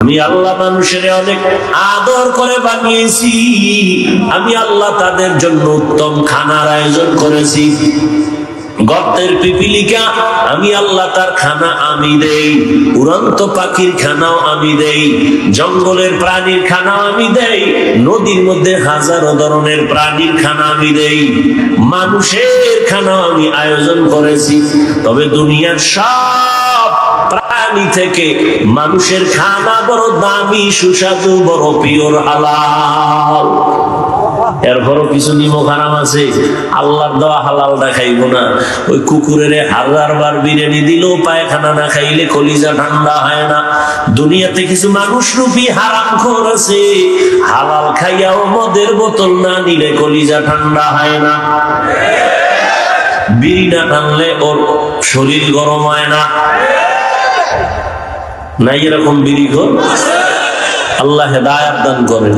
আমি আল্লাহ মানুষের অনেক আদর করে বানিয়েছি, আমি আল্লাহ তাদের জন্য উত্তম খানার আয়োজন করেছি। গর্তের পিপিলিকা আমি আল্লাহ তার খানা আমি দেই, উড়ন্ত পাখির খানাও আমি দেই, জঙ্গলের প্রাণীর খানাও আমি দেই, নদীর মধ্যে হাজারো ধরনের প্রাণীর খানা আমি দেই, মানুষের খানাও আমি আয়োজন করেছি। তবে দুনিয়ার সব প্রাণী থেকে মানুষের খানা বড় দামি, সুস্বাদু, বড় পিওর, হালাল। এরপরও কিছু নিমক হারাম আছে, আল্লাহর দেওয়া হালালটা খাইব না। ওই কুকুরের 1000 বার বিরিয়ানি দিলেও পায়খানা না খাইলে কলিজা ঠান্ডা হয় না। দুনিয়াতে কিছু মানুষ রূপী হারামখোর আছে, হালাল খাইয়াও মদের বোতল না নিলে কলিজা ঠান্ডা হয় না। বিড়ি না টানলে ওর শরীর গরম হয় না। নাই এরকম বিড়ি খোর? আল্লাহ হেদায়েত দান করেন।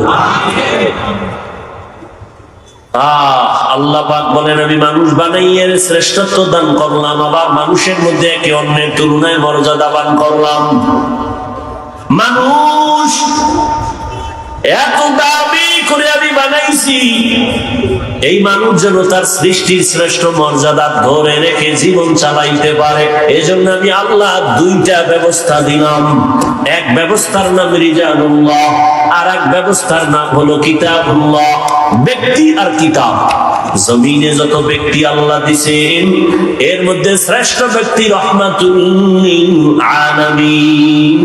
আল্লাহ পাক বলেন, আমি মানুষ বানাইয়ে শ্রেষ্ঠত্ব দান করলাম, আবার মানুষের মধ্যে একে অন্যের তুলনায় মর্যাদা দান করলাম। মানুষ এত দামি করে আমি বানাইছি, এই মানুষ যেন তার সৃষ্টির শ্রেষ্ঠ মর্যাদা ধরে রেখে জীবন চালাইতে পারে। এজন্য আমি আল্লাহ 2টা ব্যবস্থা দিলাম। এক ব্যবস্থার নাম রিজালুল্লাহ, আর এক ব্যবস্থার নাম হলো কিতাবুল্লাহ। ব্যক্তি আর কিতাব। জমিনে যত ব্যক্তি আল্লাহ দিয়েছেন, এর মধ্যে শ্রেষ্ঠ ব্যক্তি রহমাতুল লিল আলামিন।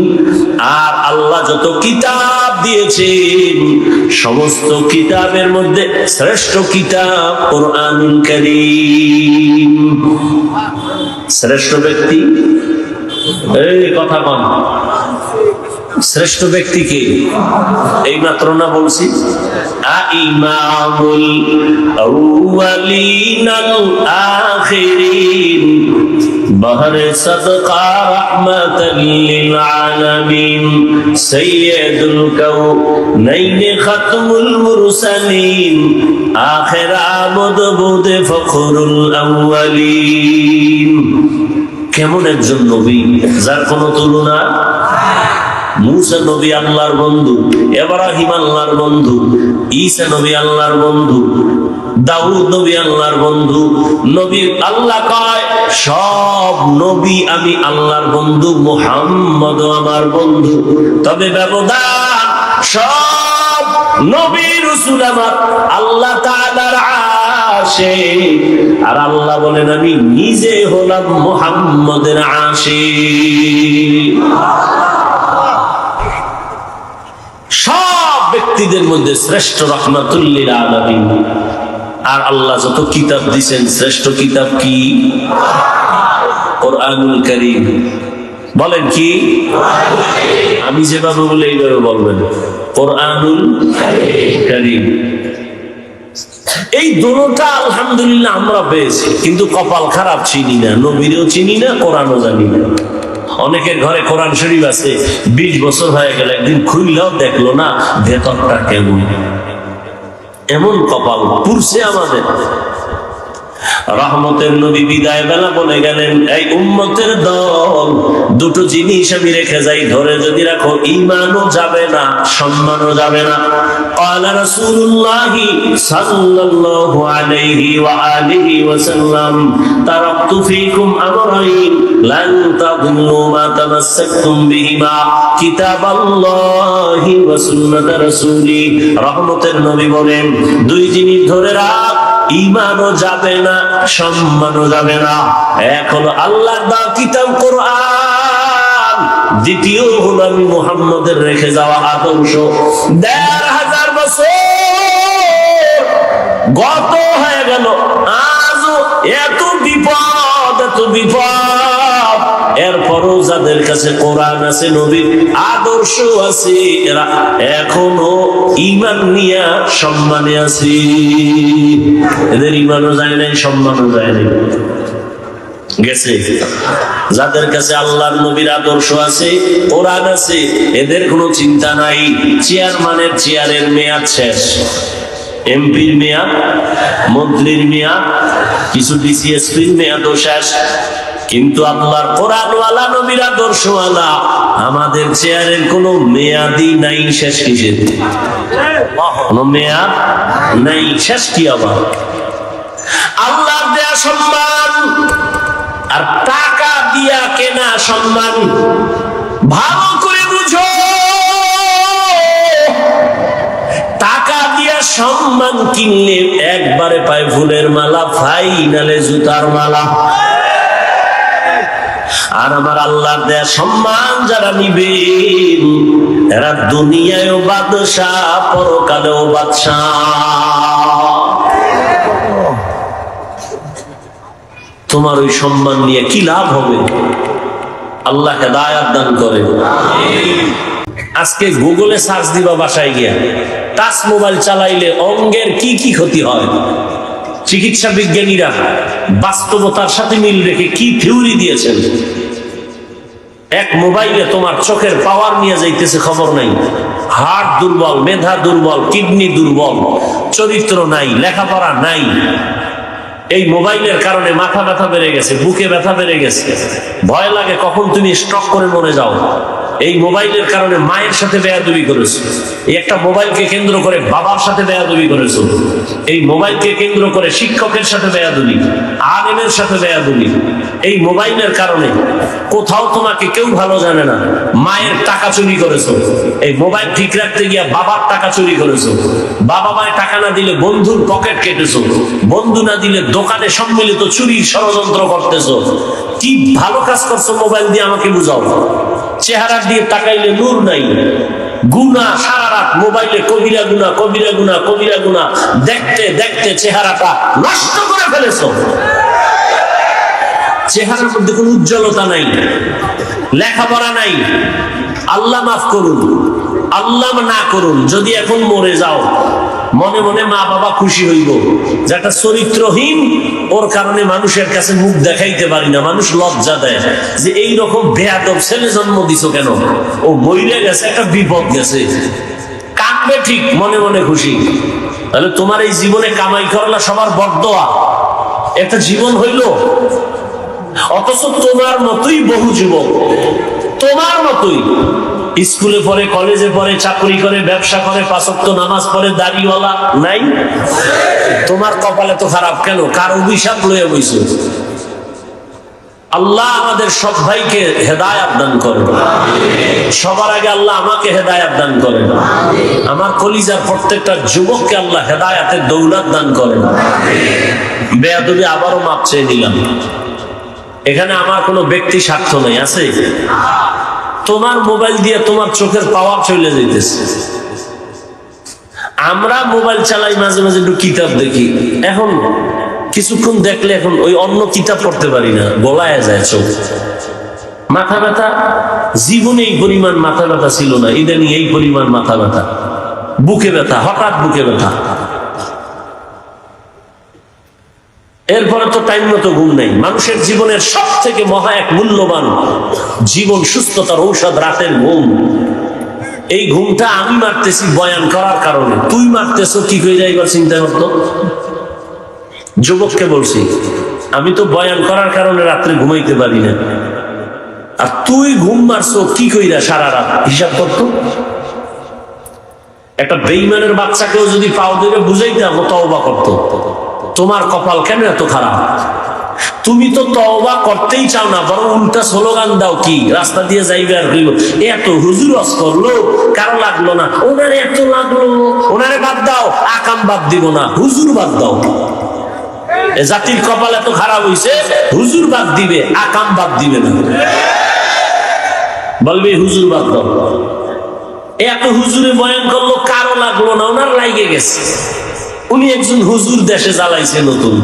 আর আল্লাহ যত কিতাব দিয়েছেন, সমস্ত কিতাবের মধ্যে শ্রেষ্ঠ কিতাব কোরআনুল কারীম। শ্রেষ্ঠ ব্যক্তি, এই কথা বল, শ্রেষ্ঠ ব্যক্তিকে এই মাত্র না বলছি, ইমামুল আউয়ালিন আল আখিরিন বহরে সাদকা রাহমাতাল লিল আলামিন সাইয়্যিদুল কাউনাইন খাতমুল মুরসালিন আখির আমদ বুদ ফখরুল আউয়ালিন। কেমন একজন নবী যার কোনো তুলনা। মুসা নবী আল্লাহর বন্ধু, ইব্রাহিম আল্লাহর বন্ধু, ঈসা নবী আল্লাহর বন্ধু, দাউদ নবী আল্লাহর বন্ধু। নবী আল্লাহ কয় সব নবী আমি আল্লাহর বন্ধু, মুহাম্মদ আমার বন্ধু। তবে ব্যবধান, সব নবী রাসূল আমার আল্লাহ তাআলার আশিক, আর আল্লাহ বলেন আমি নিজে হলাম মুহাম্মদের আশিক। সব ব্যক্তিদের মধ্যে শ্রেষ্ঠ রাহমাতুল লিল আলামিন। আর আল্লাহ যত কিতাব দিয়েছেন, শ্রেষ্ঠ কিতাব কি? কোরআনুল কারীম। বলেন কি? আমি যেভাবে বলে এইভাবে বলবেন, কোরআনুল কারীম। এই দুটোটা আলহামদুলিল্লাহ আমরা পেয়েছি, কিন্তু কপাল খারাপ, চিনি না, নবীরও চিনি না, কোরআনও জানি না। অনেকের ঘরে কোরআন শরীফ আছে, 20 বছর হয়ে গেল, একদিন খুললেও দেখলো না ভেতরটা কেমন। এমন কপাল পুরছে আমাদের। রহমতের নবী বিদায় বেলা বলে গেলেন, এই উম্মতের দল, দুটো জিনিস আমি রেখে যাই, ধরে যদি রাখো ঈমানও যাবে না, সম্মানও যাবে না। قال رسول الله صلى الله عليه وآله وسلم تركت فيكم أمرين لن تضلوا ما تمسكتم بهما كتاب الله وسنة رسوله। রহমতের নবী বলেন, দুই জিনিস ধরে রাখ, ঈমানও যাবে না, সম্মানও যাবে না। এক হলো আল্লাহর দেওয়া কিতাব কোরআন, দ্বিতীয় হলো আমি মুহাম্মদের রেখে যাওয়া আদর্শ। 1500 বছর গত হয়ে গেল, আজও এত বিপদ, এত বিপদ। এরপরও যাদের কাছে কোরআন আছে, নবীর আদর্শ আছে, এরা এখনো ঈমান নিয়ে সম্মানে আছে। এদের ঈমানও যায় নাই, সম্মানও যায় নাই, গেছে। যাদের কাছে আল্লাহর নবীর আদর্শ আছে, কোরআন আছে, এদের কোনো চিন্তা নাই। চেয়ারম্যানের চেয়ারের মেয়াদ শেষ, এমপির মেয়াদ, মন্ত্রীর মেয়াদ, কিছু ডিসিএসপির মেয়াদও শেষ। কিন্তু আল্লাহর কোরআনওয়ালা নবীর আদর্শওয়ালা আমাদের চেয়ারের কোনো মেয়াদি নাই, শেষ কিসের? কোনো মেয়াদ নাই, শেষ কি আবার? আল্লাহর দেয়া সম্মান আর টাকা দিয়া কেনা সম্মান ভালো করে বুঝো। টাকা দিয়া সম্মান কিনলে একবারে পায় ফুলের মালা, ফাইনালে জুতার মালা। আর আমার আল্লাহর দেয়া সম্মান যারা নিবে এরা দুনিয়ায়ও বাদশাহ, পরকালেও বাদশাহ। তোমার ওই সম্মান নিয়ে কি লাভ হবে? আল্লাহ হেদায়েত দান করে। আজকে গুগলে সার্চ দিবা বাসায় গিয়া, টাচ মোবাইল চালাইলে অঙ্গের কি কি ক্ষতি হয়, চিকিৎসা বিজ্ঞানীরা বাস্তবতার সাথে মিল রেখে কি থিওরি দিয়েছেন। এক মোবাইলে তোমার চোখের পাওয়ার নিয়ে যাইতেছে খবর নাই, হার্ট দুর্বল, মেধা দুর্বল, কিডনি দুর্বল, চরিত্র নাই, লেখাপড়া নাই। এই মোবাইলের কারণে মাথা ব্যথা বেড়ে গেছে, বুকে ব্যথা বেড়ে গেছে, ভয় লাগে কখন তুমি স্ট্রোক করে মরে যাও। এই মোবাইলের কারণে মায়ের সাথে বেয়াদবি করেছো, এই একটা মোবাইলকে কেন্দ্র করে বাবার সাথে বেয়াদবি করেছো, এই মোবাইলকে কেন্দ্র করে শিক্ষকের সাথে বেয়াদবি, আলেমের সাথে বেয়াদবি। এই মোবাইলের কারণে কোথাও তোমাকে কেউ ভালো জানে না, মায়ের টাকা চুরি করেছো, এই মোবাইল ঠিক রাখতে গিয়া বাবার টাকা চুরি করেছো, বাবা মায়ের টাকা না দিলে বন্ধুর পকেট কেটেছো, বন্ধু না দিলে দোকানে সম্মিলিত চুরির ষড়যন্ত্র করতেছো। কি ভালো কাজ করছো মোবাইল দিয়ে আমাকে বুঝাও। চেহারা দিয়ে তাকাইলে নূর নাই, গুনাহ সারা রাত মোবাইলে, কবিরা গুনাহ, কবিরা গুনাহ, কবিরা গুনাহ দেখতে দেখতে চেহারাটা নষ্ট করে ফেলেছো। চেহারার মধ্যে কোনো উজ্জ্বলতা নাই, লেখাপড়া নাই। আল্লাহ মাফ করুন, আল্লাহ না করুন, যদি এখন মরে যাও মনে মনে মা বাবা খুশি হইব যে একটা চরিত্রহীন, ওর কারণে মানুষের কাছে মুখ দেখাইতে পারি না, মানুষ লজ্জা দেয় যে এইরকম বেয়াদব ছেলে জন্ম দিছো কেন, ও মইরে গেছে, একটা বিপদ গেছে, কাঁদবে ঠিক, মনে মনে খুশি। তাহলে তোমার এই জীবনে কামাই করলা সবার বড়দোয়া, একটা জীবন হইল। অথচ তোমার মতোই বহু যুবক, তোমার মতোই স্কুলে পড়ে, কলেজে পড়ে, চাকরি করে, ব্যবসা করে, ৫ ওয়াক্ত নামাজ পড়ে, দাড়িওয়ালা নাই। তোমার কপালে তো খারাপ কেন? কার অভিশাপ লয়ে বইছো? আল্লাহ আমাদের সব ভাইকে হেদায়েত দান করেন। সবার আগে আল্লাহ আমাকে হেদায়েত দান করেন। আমার কলিজার প্রত্যেকটা যুবককে আল্লাহ হেদায়েতের দৌলত দান করেন। বেয়াদবি আবারও মাপ চেয়ে নিলাম। এখানে আমার কোনো ব্যক্তি স্বার্থ নেই, আছে? তোমার মোবাইল দিয়ে তোমার চোখের পাওয়ার চলে যাইতেছে। আমরা মোবাইল চালাই, মাঝে মাঝে একটু কিতাব দেখি, এখন কিছুক্ষণ দেখলে এখন ওই অন্য কিতাব পড়তে পারি না, গলায় যায় চোখ। মাথা ব্যথা, জীবনে এই পরিমাণ মাথা ব্যথা ছিল না, ইদানিং এই পরিমাণ মাথা ব্যথা, বুকে ব্যথা, হঠাৎ বুকে ব্যথা। এরপরে তো টাইম মতো ঘুম নেই। মানুষের জীবনের সব থেকে মহা এক মূল্যবান জীবন সুস্থতার ঔষধ রাতের ঘুম। এই ঘুমটা আমি মারতেছি বয়ান করার কারণে, তুই মারতেছ কি করে যাইবার চিন্তা করতো। যুবককে বলছি, আমি তো বয়ান করার কারণে রাত্রে ঘুমাইতে পারি না, আর তুই ঘুম মারছো কি কইরা সারা রাত, হিসাব করতো। একটা বেঈমানের বাচ্চাকেও যদি পাও ধরে বুঝাইতাম, তওবা করতো। তোমার কপাল কেন এত খারাপ? তুমি তো তওবা করতেই চাও না, বরং উল্টা স্লোগান দাও, কি রাস্তা দিয়ে যাইবে আর হইল, এত হুজুর ওয়াজ করলো, কারো লাগলো না, ওনারে এত লাগলো, ওনারে বাদ দাও, আকাম বাদ দিব না, হুজুর বাদ দাও। জাতির কপাল এত খারাপ হইছে, হুজুর বাদ দিবে, আকাম বাদ দিবে না, বলবে হুজুর বাদ দাও। এত হুজুরে বয়ান করলো, কারো লাগলো না, ওনার লাইগে গেছে। উনি একজন হুজুর দেশে জ্বালাইছে নতুন।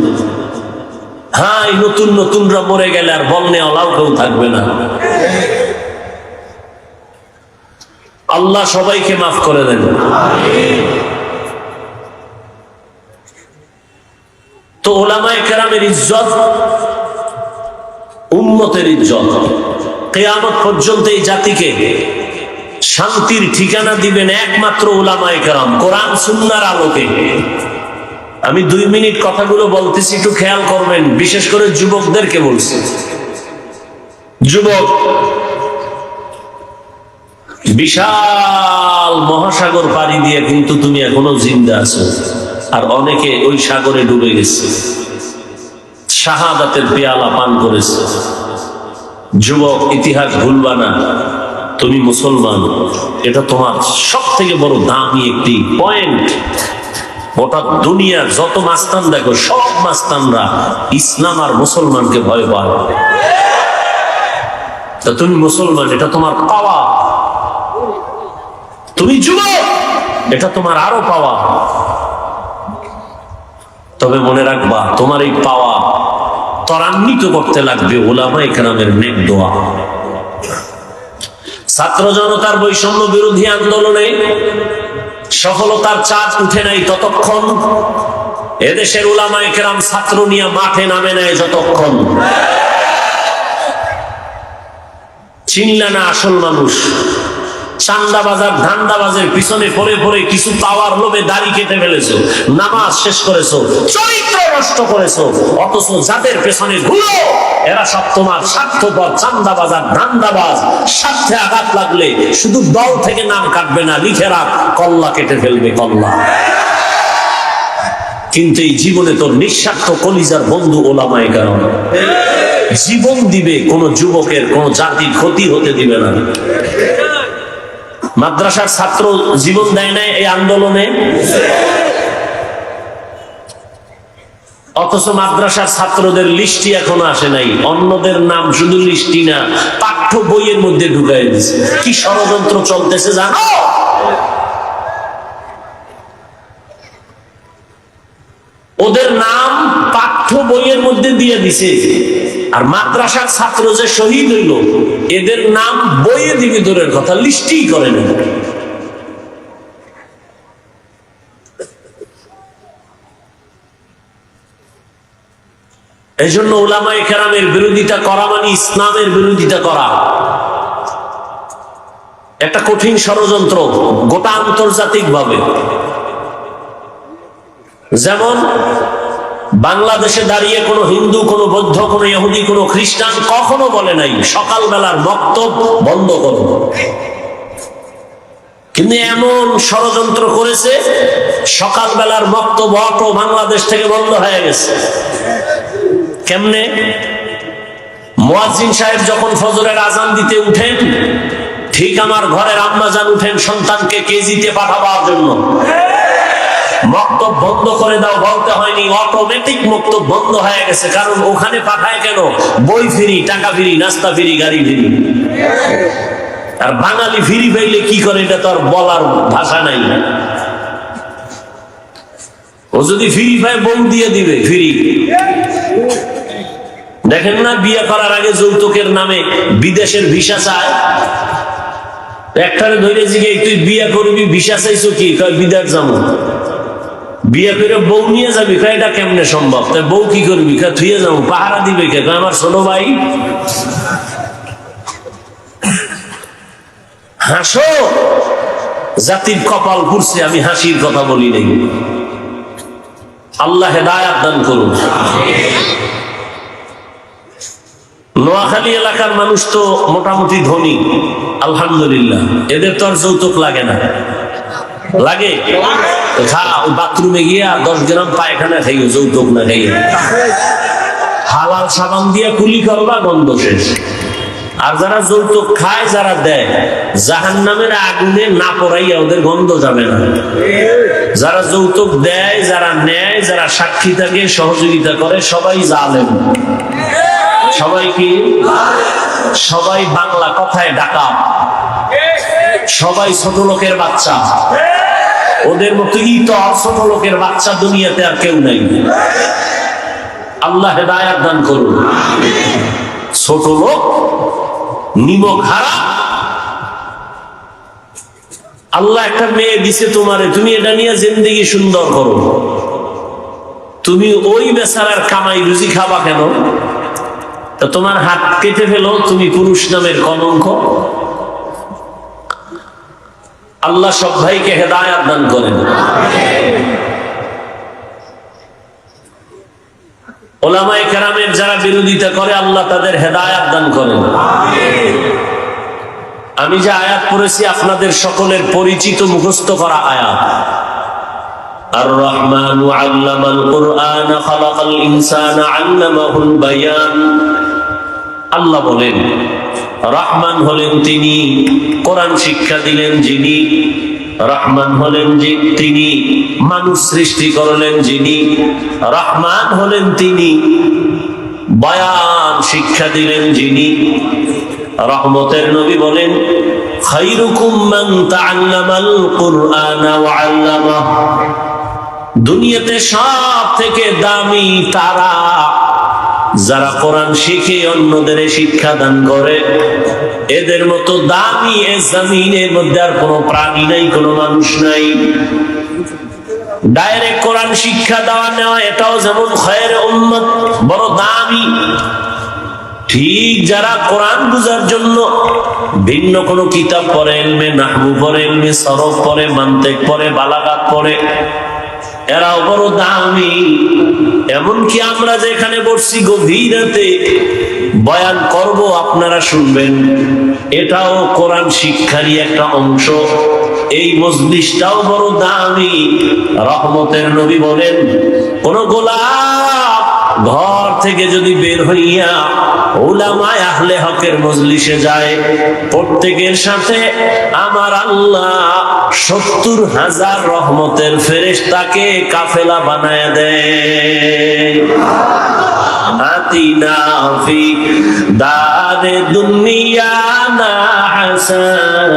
হ্যাঁ, এই নতুন নতুনরা মরে গেলে আর বলনে অলাও কেউ থাকবে না। আল্লাহ সবাইকে মাফ করে দেন। তো উলামায়ে কেরামের ইজ্জত, উম্মতের ইজ্জত, কিয়ামত পর্যন্ত এই জাতিকে শান্তির ঠিকানা দিবেন একমাত্র উলামায়ে কেরাম, কোরআন সুন্নাহর আলোকে। আমি 2 মিনিট কথাগুলো বলতেছি, একটু খেয়াল করবেন, বিশেষ করে যুবকদেরকে বলছি। যুবক, বিশাল মহাসাগর পাড়ি দিয়ে কিন্তু তুমি এখনো জিন্দা আছো, আর অনেকে ওই সাগরে ডুবে গেছে, শাহাদাতের পেয়ালা পান করেছে। যুবক, ইতিহাস ভুলবা না, তুমি মুসলমান, এটা তোমার সব থেকে বড় দামি একটি পয়েন্ট। গোটা দুনিয়ার যত মাস্তান দেখো, সব মাস্তানরা ইসলাম আর মুসলমানকে ভয় পায়। তা তুমি মুসলমান, এটা তোমার পাওয়া। তুমি যুবক, এটা তোমার আরো পাওয়া। তবে মনে রাখবা, তোমার এই পাওয়া ত্বরান্বিত করতে লাগবে উলামায়ে কেরামের নেক দোয়া। ছাত্র জনতার বৈষম্য বিরোধী আন্দোলনে সফলতার চাঁদ উঠে নাই ততক্ষণ, এদেশের উলামায়ে কেরাম ছাত্র নিয়ে মাঠে নামে নাই যতক্ষণ। চিনলা না আসল মানুষ। চান্দাবাজার ধান্দাবাজের পিছনে পড়ে পড়ে কিছু পাওয়ার লোভে দাড়ি কেটে ফেলেছো, নামাজ শেষ করেছো, চরিত্র নষ্ট করেছো, অথচ যাদের পেছনে ঘুরো এরা সব তোমার স্বার্থপর চান্দাবাজার ধান্দাবাজ। স্বার্থে আঘাত লাগলে শুধু দল থেকে নাম কাটবে না, লিখে রাখ, কল্লা কেটে ফেলবে, কল্লা। কিন্তু এই জীবনে তোর নিঃস্বার্থ কলিজার বন্ধু উলামায়ে কেরাম জীবন দিবে, কোন যুবকের কোন জাতির ক্ষতি হতে দিবে না। মাদ্রাসার ছাত্র জীবন দেয় নাই এই আন্দোলনে, অথচ মাদ্রাসার ছাত্রদের লিস্টি এখনো আসে নাই। অন্যদের নাম শুধু লিস্টি না, পাঠ্য বইয়ের মধ্যে ঢুকাই দিচ্ছে। কি ষড়যন্ত্র চলতেছে জানো? ওদের নাম পাঠ্য বইয়ের মধ্যে দিয়ে দিছে, আর মাদ্রাসার ছাত্র যে শহীদ হইল এদের নাম বইয়ে দিকে দূরের কথা, লিস্টি করে না। এই জন্য উলামায়ে কেরামের বিরোধিতা করা মানে ইসলামের বিরোধিতা করা। একটা কঠিন ষড়যন্ত্র গোটা আন্তর্জাতিক ভাবে। যেমন বাংলাদেশে দাঁড়িয়ে কোনো হিন্দু, কোনো বৌদ্ধ, কোনো ইহুদি, কোনো খ্রিস্টান কখনো বলে নাই সকালবেলার বক্তব্য বন্ধ করো, কিন্তু এমন ষড়যন্ত্র করেছে সকালবেলার বক্তব্য অটো বাংলাদেশ থেকে বন্ধ হয়ে গেছে। কেমনে? মুয়াজ্জিন সাহেব যখন ফজরের আজান দিতে উঠেন, ঠিক আমার ঘরের আম্মা জান উঠেন সন্তানকে কেজিতে পাঠাবার জন্য, মক্তব বন্ধ করে দাও বলতে হয়নি, অটোমেটিক মক্তব বন্ধ হয়ে গেছে। কারণ ওখানে পাঠায় কেন? বই ফ্রি, টাকা ফ্রি, নাস্তা ফ্রি, গাড়ি ফ্রি। আর বাঙালি ফ্রি পাইলে কি করে এটা তো আর বলার ভাষা নাই। ও যদি ফ্রি পায় বউ দিয়ে দিবে ফ্রি। দেখেন না, বিয়ে করার আগে যৌতুকের নামে বিদেশের ভিসা চায়। একটারে ধরে জিগে, তুই বিয়ে করবি, ভিসা চাইছো কি? কয় বিদেশ যাবো। বিয়ে করে বউ নিয়ে যাবি, কয় এটা কেমনে সম্ভব? তাই বউ কি করবি? কয় থুয়ে যাবো। পাহারা দিবে কে? কয় আমার ছোট ভাই। হাসো, জাতির কপাল পুড়ছে, আমি হাসির কথা বলি নাই। আল্লাহ হেদায়াত দান করুন। নোয়াখালী এলাকার মানুষ তো মোটামুটি ধনী, আলহামদুলিল্লাহ। এদের তো আর যৌতুক লাগে না। লাগে? বাথরুমে গিয়ে 10 গ্রাম পায়খানা খাইও, যৌতুক না খাইও। হালাল সাবান দিয়ে কুলি করবা, গন্ধ শেষ। আর যারা যৌতুক খায়, যারা দেয়, জাহান্নামের আগুনে না পড়াইয়া ওদের গন্ধ যাবে না। যারা যৌতুক দেয়, যারা নেয়, যারা সাক্ষী থাকে, সহযোগিতা করে, সবাই জালেম। সবাই কি? সবাই বাংলা কথায় ডাকাত, সবাই ছোট লোকের বাচ্চা। ওদের মতো ইতর ছোট লোকের বাচ্চা দুনিয়াতে আর কেউ নাই। আল্লাহ হেদায়াত দান করুন। ছোট লোক, নিমক হারা। আল্লাহ একটা মেয়ে দিছে তোমারে, তুমি এটা নিয়ে জিন্দেগি সুন্দর করো। তুমি ওই বেচারার কামাই রুজি খাবা কেন? তা তোমার হাত কেটে ফেলো, তুমি পুরুষ নামের কলঙ্ক। আল্লাহ সব ভাইকে হেদায়াত দান করেন। উলামায়ে কেরামের যারা বিরোধিতা করে আল্লাহ তাদের হেদায়েত দান করেন। আমি যে আয়াত পড়েছি আপনাদের সকলের পরিচিত মুখস্থ করা আয়াত, আর রহমানু আল্লামাল কুরআন খালাকাল ইনসানা আল্লামাহুল বায়ান। আল্লাহ বলেন রহমান হলেন তিনি, কোরআন শিক্ষা দিলেন যিনি। রহমান হলেন তিনি, মানুষ সৃষ্টি করলেন যিনি। রহমান হলেন তিনি, বয়ান শিক্ষা দিলেন যিনি। রহমতের নবী বলেন খায়রুকুম মান তাআল্লামাল কুরআনা ওয়া আল্লামাহু। দুনিয়াতে সব থেকে দামি তারা যারা কোরআন শিখে অন্যদের শিক্ষা দান করে। এদের মতো দামি এ জমিনের মধ্যে আর কোনো প্রাণী নাই, কোনো মানুষ নাই। ডাইরেক্ট কোরআন শিক্ষা দেওয়া নেওয়া এটাও যেমন খায়রে উম্মত, বড় দামি। ঠিক যারা কোরআন বুঝার জন্য ভিন্ন কোনো কিতাব পড়ে, ইলমে নাহবু পড়ে, ইলমে সরফ পড়ে, মান্তিক পড়ে, বালাগাত পড়ে, এরাও বড় দামি। এমনকি আমরা যেখানে বসছি গভীর রাতে বয়ান করব, আপনারা শুনবেন, এটাও কোরআন শিক্ষারই একটা অংশ। এই মজলিসটাও বড় দামি। রহমতের নবী বলেন কোন গোলাপ ঘর থেকে যদি বের হইয়া উলামায়ে আহলে হকের মজলিসে যায়, প্রত্যেকের সাথে আমার আল্লাহ ৭০,০০০ রহমতের ফেরেশতাকে কাফেলা বানায় দেয়। আতিনা ফি দারে দুনিয়া না হাসান,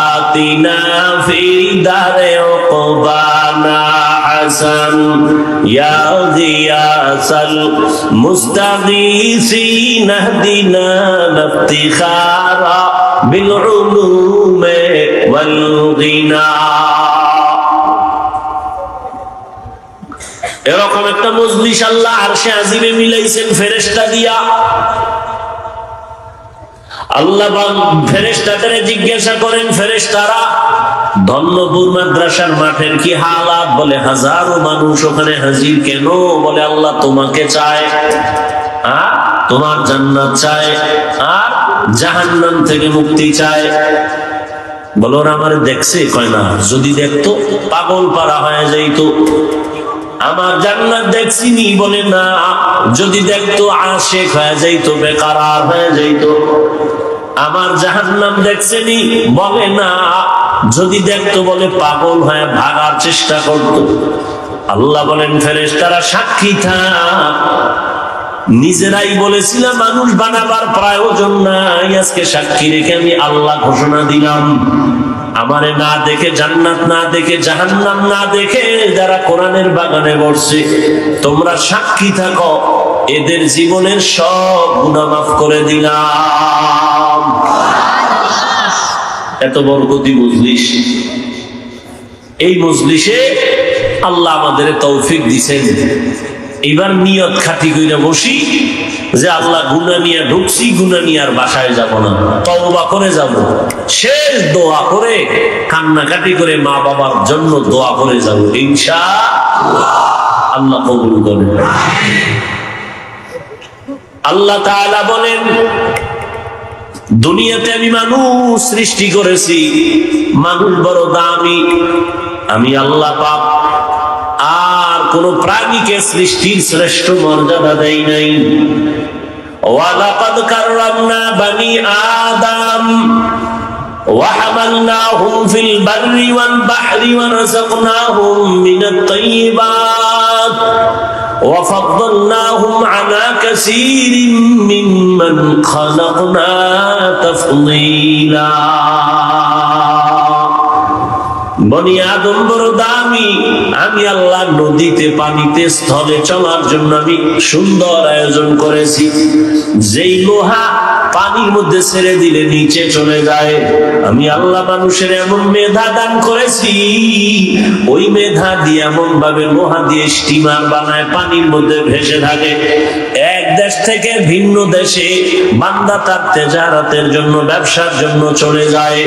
আতিনা ফি দারে উকবানা হাসান, ইয়া গিয়াসাল মুস্তাগীসিন ইহদিনা ইফতিখারা বিল উলুমে ওয়াল গিনা। এরকম একটা মজলিস আল্লাহ আরশে আজিমে মিলাইছেন ফেরেশতা দিয়া। আল্লাহ ফেরেশতাদের জিজ্ঞাসা করেন, ফেরেশতারা ধন্যপুর মাদ্রাসার মাঠের কি হালাত? বলে হাজারো মানুষ ওখানে হাজির। কেন? বলে আল্লাহ তোমাকে চায়, আর তোমার জান্নাত চায়, আর জাহান্নাম থেকে মুক্তি চায়। বলো ওরা আমারে দেখছে? কয় না, যদি দেখতো পাগল পারা হয়ে যাইতো। আমার জান্নাত দেখছিনি? বলে না, যদি দেখতো আশিক হয়ে যাইতো, বেকারার হয়ে যাইতো। আমার জাহান্নাম দেখছেনি? বলে না, যদি দেখতো বলে পাগল হয়ে ভাগার চেষ্টা করতো। আল্লাহ বলেন ফেরেশতারা সাক্ষী থাক, নিজেরাই বলেছিলাম মানুষ বানাবার প্রয়োজন নাই, আজকে সাক্ষী রেখে আমি আল্লাহ ঘোষণা দিলাম, আমারে না দেখে, জান্নাত না দেখে, জাহান্নাম না দেখে যারা কোরআনের বাগানে বসছে, তোমরা সাক্ষী থাকো, এদের জীবনের সব গুনাহ মাফ করে দিলাম। এত বরকতি মজলিস। এই মজলিসে আল্লাহ আমাদের তৌফিক দিছেন। এবার নিয়ত খাটি কইরা বসি যে আল্লাহ গুনাহ নিয়ে ঢুকছি, গুনাহ নিয়ে আর বাসায় যাব না, তওবা করে যাব। শেষ দোয়া করে কান্নাকাটি করে মা বাবার জন্য দোয়া করে যাব ইনশাআল্লাহ। আল্লাহ কবুল করেন। আল্লাহ তাআলা বলেন দুনিয়াতে আমি মানুষ সৃষ্টি করেছি, মানুষ বড় দামি, আমি আল্লাহ পাক আর কোন প্রাণীকে সৃষ্টির শ্রেষ্ঠ মর্যাদা দেই নাই। ওয়ালাকাদ কাররামনা বানি আদম ওয়া হামালনাহুম ফিল বাররি ওয়াল বাহরি ওয়া রাযাকনাহুম মিনাত তাইয়্যিবাত ওয়া ফাদ্দালনাহুম আলা কাসীরিন মিম্মান খালাকনা তাফদীলা। বনি আদম বড় দামি, আমি আল্লাহ নদীতে, পানিতে, স্থলে চলার জন্য আমি সুন্দর আয়োজন করেছি। যেই লোহা পানির মধ্যে ছেড়ে দিলে নিচে চলে যায়, আমি আল্লাহ মানুষের এমন মেধা দান করেছি, ওই মেধা দিয়ে এমন ভাবে লোহা দিয়ে স্টিমার বানায়, পানির মধ্যে ভেসে থাকে। এক দেশ থেকে ভিন্ন দেশে বান্দা তার তেজারাতের জন্য, ব্যবসার জন্য চলে যায়।